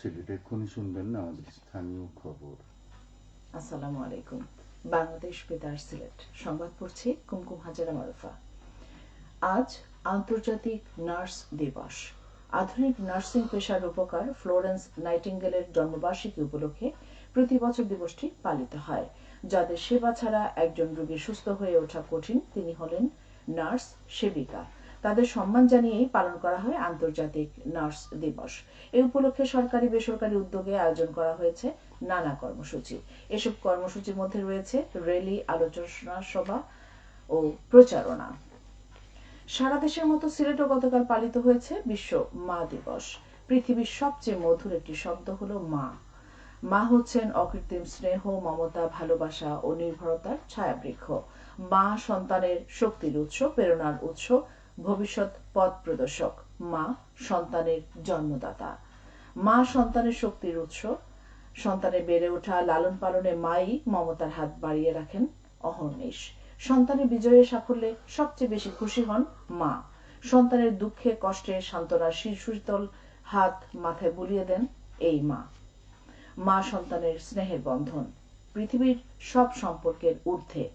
সিলেটে এক্ষুনি শুনবেন না আমাদের স্থানীয় খবর। আসসালামু আলাইকুম। বাংলাদেশ বেতার সিলেট সংবাদ পড়ছি কুমকুম হাজারা মারুফা। আজ আন্তর্জাতিক নার্স দিবস। আধুনিক নার্সিং পেশার রূপকার ফ্লোরেন্স নাইটিঙ্গেলের জন্মবার্ষিকী উপলক্ষে প্রতি বছর দিবসটি পালিত হয়। যাদের সেবা ছাড়া একজন রোগী সুস্থ হয়ে ওঠা কঠিন, তিনি হলেন নার্স সেবিকা। তাদের সম্মান জানিয়েই পালন করা হয় আন্তর্জাতিক নার্স দিবস। এই উপলক্ষে সরকারি বেসরকারি উদ্যোগে আয়োজন করা হয়েছে নানা কর্মসূচি। এসব কর্মসূচির মধ্যে রয়েছে র্যালি, আলোচনা সভা ও প্রচারণা। সারা দেশের মতো সিলেটও গতকাল পালিত হয়েছে বিশ্ব মা দিবস। পৃথিবীর সবচেয়ে মধুর একটি শব্দ হলো মা। মা হচ্ছেন অকৃত্রিম স্নেহ, মমতা, ভালোবাসা ও নির্ভরতার ছায়াবৃক্ষ। মা সন্তানের শক্তির উৎস, প্রেরণার উৎস, ভবিষ্যৎ পথ প্রদর্শক। মা সন্তানের জন্মদাতা। মা সন্তানের শক্তির উৎস। সন্তানের বেড়ে ওঠা, লালন পালনে মাই মমতার হাত বাড়িয়ে রাখেন অহর্নিশ। সন্তানের বিজয়ের সাফল্যে সবচেয়ে বেশি খুশি হন মা। সন্তানের দুঃখে কষ্টে সান্ত্বনার শীতল হাত মাথায় বুলিয়ে দেন এই মা। মা সন্তানের স্নেহের বন্ধন পৃথিবীর সব সম্পর্কের ঊর্ধ্বে।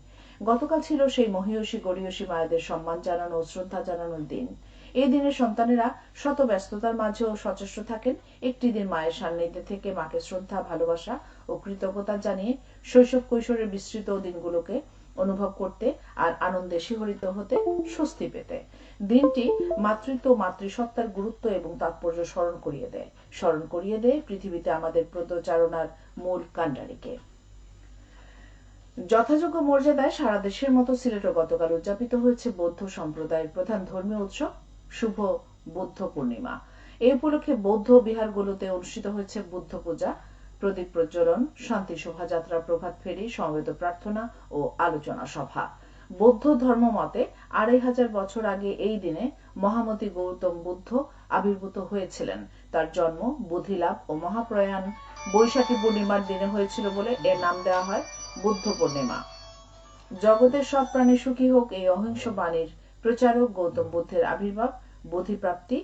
গতকাল ছিল সেই মহিয়সী গরীয়সী মায়েদের সম্মান জানানো ও শ্রদ্ধা জানানোর দিন। এই দিনে সন্তানেরা শত ব্যস্ততার মাঝেও সচেষ্ট থাকেন একটি দিন মায়ের সান্নিধ্যে থেকে মাকে শ্রদ্ধা, ভালোবাসা ও কৃতজ্ঞতা জানিয়ে শৈশব কৈশোরের বিস্তৃত দিনগুলোকে অনুভব করতে আর আনন্দে শিহরিত হতে, স্বস্তি পেতে। দিনটি মাতৃত্ব ও মাতৃসত্তার গুরুত্ব এবং তাৎপর্য স্মরণ করিয়ে দেয় পৃথিবীতে আমাদের প্রচারণার মূল কাণ্ডারিকে। যথাযোগ্য মর্যাদায় সারা দেশের মতো সিলেটও গতকাল উদযাপিত হয়েছে বৌদ্ধ সম্প্রদায়ের প্রধান ধর্মীয় উৎসব শুভ বুদ্ধ পূর্ণিমা। এই উপলক্ষে বৌদ্ধ বিহারগুলোতে অনুষ্ঠিত হয়েছে বুদ্ধ পূজা, প্রদীপ প্রজ্বলন, শান্তি শোভাযাত্রা, প্রভাত ফেরি, সমবেত প্রার্থনা ও আলোচনা সভা। বৌদ্ধ ধর্ম মতে ২৫০০ বছর আগে এই দিনে মহামতি গৌতম বুদ্ধ আবির্ভূত হয়েছিলেন। তার জন্ম, বুদ্ধিলাভ ও মহাপ্রয়াণ বৈশাখী পূর্ণিমার দিনে হয়েছিল বলে এর নাম দেওয়া হয় বুদ্ধ পূর্ণিমা। জগতের সব প্রাণী সুখী হোক, এই অহিংস বাণীর প্রচারক গৌতম বুদ্ধের আবির্ভাব, বোধিপ্রাপ্তি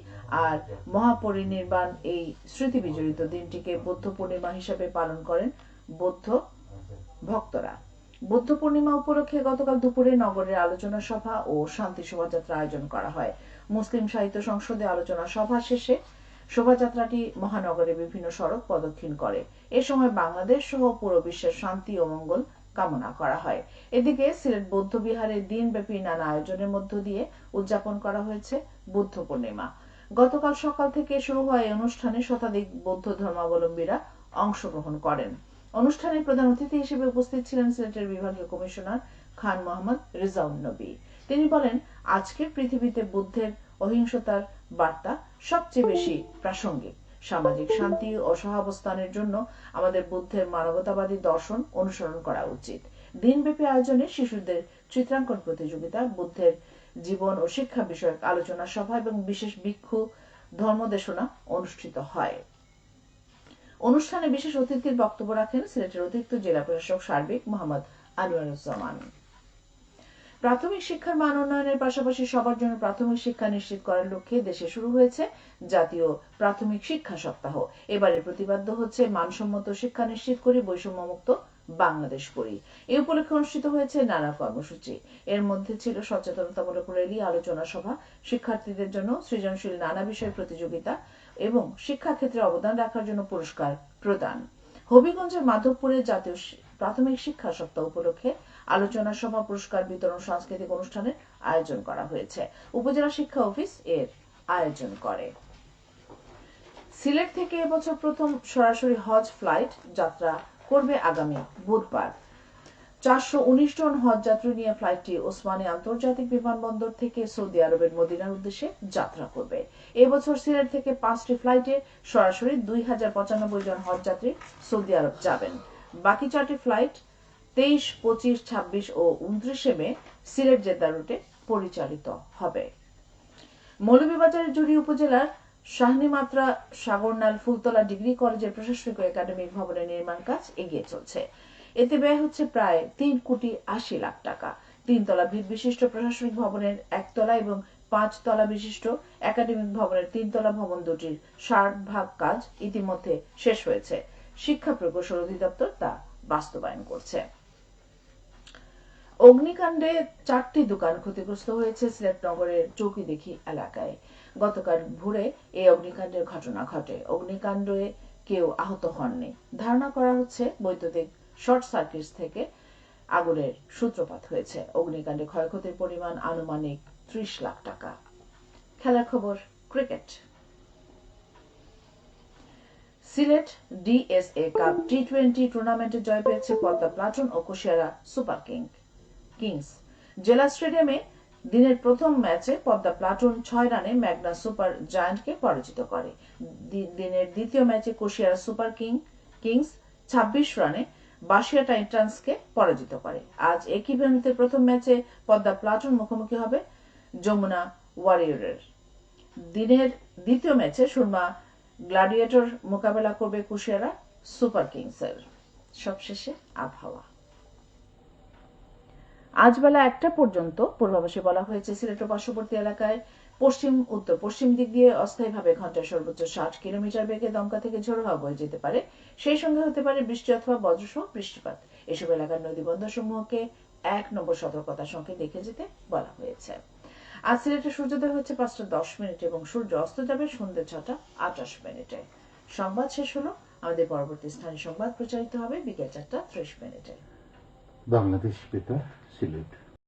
আর মহাপরিনির্বাণ এই স্মৃতি বিজড়িত দিনটিকে বৌদ্ধ পূর্ণিমা হিসেবে পালন করেন বৌদ্ধ ভক্তরা। বুদ্ধ পূর্ণিমা উপলক্ষে গতকাল দুপুরে নগরের আলোচনা সভা ও শান্তি শোভাযাত্রা আয়োজন করা হয়। মুসলিম সাহিত্য সংসদে আলোচনা সভা শেষে শোভাযাত্রাটি মহানগরের বিভিন্ন সড়ক প্রদক্ষিণ করে। এ সময় বাংলাদেশ সহ পুরো বিশ্বের শান্তি ও মঙ্গল কামনা করা হয়। এদিকে সিলেট বৌদ্ধ বিহারে দিনব্যাপী নানা আয়োজনের মধ্য দিয়ে উদযাপন করা হয়েছে বুদ্ধ পূর্ণিমা। গতকাল সকাল থেকে শুরু হওয়া এই অনুষ্ঠানে শতাধিক বৌদ্ধ ধর্মাবলম্বীরা অংশগ্রহণ করেন। অনুষ্ঠানে প্রধান অতিথি হিসেবে উপস্থিত ছিলেন সিলেটের বিভাগীয় কমিশনার খান মোহাম্মদ রেজাউন নবী। তিনি বলেন, আজকের পৃথিবীতে বুদ্ধের অহিংসতার বার্তা সবচেয়ে বেশি প্রাসঙ্গিক। সামাজিক শান্তি ও সহাবস্থানের জন্য আমাদের বুদ্ধের মানবতাবাদী দর্শন অনুসরণ করা উচিত। দিনব্যাপী আয়োজনে শিশুদের চিত্রাঙ্কন প্রতিযোগিতা, বুদ্ধের জীবন ও শিক্ষা বিষয়ক আলোচনা সভা এবং বিশেষ ভিক্ষু ধর্মদেশনা অনুষ্ঠিত হয়। অনুষ্ঠানে বিশেষ অতিথির বক্তব্য রাখেন সিলেটের অতিরিক্ত জেলা প্রশাসক সার্বিক মোহাম্মদ আনোয়ারুজ্জামান। প্রাথমিক শিক্ষার মান উন্নয়নের পাশাপাশি সবার জন্য প্রাথমিক শিক্ষা নিশ্চিত করার লক্ষ্যে দেশে শুরু হয়েছে জাতীয় প্রাথমিক শিক্ষা সপ্তাহ। এবারে প্রতিপাদ্য হচ্ছে মানসম্মত শিক্ষা নিশ্চিত করে বৈষম্যমুক্ত বাংলাদেশ করি। এই উপলক্ষে অনুষ্ঠিত হয়েছে নানা কর্মসূচি। এর মধ্যে ছিল সচেতনতামূলক র্যালি, আলোচনা সভা, শিক্ষার্থীদের জন্য সৃজনশীল নানা বিষয় প্রতিযোগিতা এবং শিক্ষাক্ষেত্রে অবদান রাখার জন্য পুরস্কার প্রদান। হবিগঞ্জের মাধবপুরে জাতীয় প্রাথমিক শিক্ষা সপ্তাহ উপলক্ষে আলোচনা সভা, পুরস্কার বিতরণ, সাংস্কৃতিক অনুষ্ঠানের আয়োজন করা হয়েছে। উপজেলা শিক্ষা অফিস এর আয়োজন করে। সিলেট থেকে এবছর প্রথম সরাসরি হজ ফ্লাইট যাত্রা করবে আগামী বুধবার। ৪১৯ জন হজ যাত্রী নিয়ে ফ্লাইটটি ওসমানী আন্তর্জাতিক বিমানবন্দর থেকে সৌদি আরবের মদিনার উদ্দেশ্যে যাত্রা করবে। এবছর সিলেট থেকে ৫টি ফ্লাইটে সরাসরি ২,০৯৫ জন হজ যাত্রী সৌদি আরব যাবেন। বাকি ৪টি ফ্লাইট ২৩, ২৫, ২৬ ও ২৯ মে সিলেট জেদ্দা রুটে পরিচালিত হবে। মৌলভীবাজারের জুড়ি উপজেলার শাহনীমাত্রা সাগরনাল ফুলতলা ডিগ্রি কলেজের প্রশাসনিক ও একাডেমিক ভবনের নির্মাণ কাজ এগিয়ে চলছে। এতে ব্যয় হচ্ছে প্রায় ৩,৮০,০০,০০০ টাকা। ৩ তলা ভিত বিশিষ্ট প্রশাসনিক ভবনের ১ তলা এবং 5 তলা বিশিষ্ট একাডেমিক ভবনের 3 তলা ভবন দুটির 60% কাজ ইতিমধ্যে শেষ হয়েছে। শিক্ষা প্রকৌশল অধিদপ্তর তা বাস্তবায়ন করছে। অগ্নিকাণ্ডে 4টি দোকান ক্ষতিগ্রস্ত হয়েছে সিলেট নগরের চৌকিদিঘি এলাকায়। গতকাল ভোরে এই অগ্নিকাণ্ডের ঘটনা ঘটে। অগ্নিকাণ্ডে কেউ আহত হননি। ধারণা করা হচ্ছে বৈদ্যুতিক শর্ট সার্কিট থেকে আগুনের সূত্রপাত হয়েছে। অগ্নিকাণ্ডে ক্ষয়ক্ষতির পরিমাণ আনুমানিক 30 লাখ টাকা। খেলার খবর, cricket. Sylhet DSA cup T20 টুর্নামেন্টে জয় পেয়েছে পদ্মা প্লাটুন ও কুশিয়ারা সুপার কিংস। জেলা স্টেডিয়ামে দিনের প্রথম ম্যাচে পদ্মা প্লাটুন 6 রানে মেঘনা সুপার জায়ান্টকে পরাজিত করে। দিনের দ্বিতীয় ম্যাচে কুশিয়ারা সুপার কিংস 26 রানে বাসিয়া টাইটান্সকে পরাজিত করে। আজ একই ভেন্যুতে প্রথম ম্যাচে পদ্মা প্লাটুন মুখোমুখি হবে যমুনা ওয়ারিয়রের। দিনের দ্বিতীয় ম্যাচে সুরমা গ্ল্যাডিয়েটর মোকাবেলা করবে কুশিয়ারা সুপার কিংসের। সবশেষে আবহাওয়া। আজ বেলা 1টা পর্যন্ত পূর্বাভাসে বলা হয়েছে সিলেট ও পার্শ্ববর্তী এলাকায় পশ্চিম উত্তর পশ্চিম দিক দিয়ে অস্থায়ীভাবে ঘন্টায় সর্বোচ্চ 60 কিলোমিটার বেগে দমকা থেকে ঝোড়ো হাওয়া বয়ে যেতে পারে। সেই সঙ্গে হতে পারে বৃষ্টি অথবা বজ্রসহ বৃষ্টিপাত। এসব এলাকার নদী বন্দরসমূহকে 1 নম্বর সতর্কতার সঙ্গে দেখে যেতে বলা হয়েছে। আজ সিলেটে সূর্যোদয় হচ্ছে 5:10 এবং সূর্য অস্ত যাবে সন্ধ্যে 6:28। সংবাদ শেষ হলো। আমাদের পরবর্তী স্থানীয় সংবাদ প্রচারিত হবে বিকেল 4:30। বাংলাদেশ বেতার, সিলেট।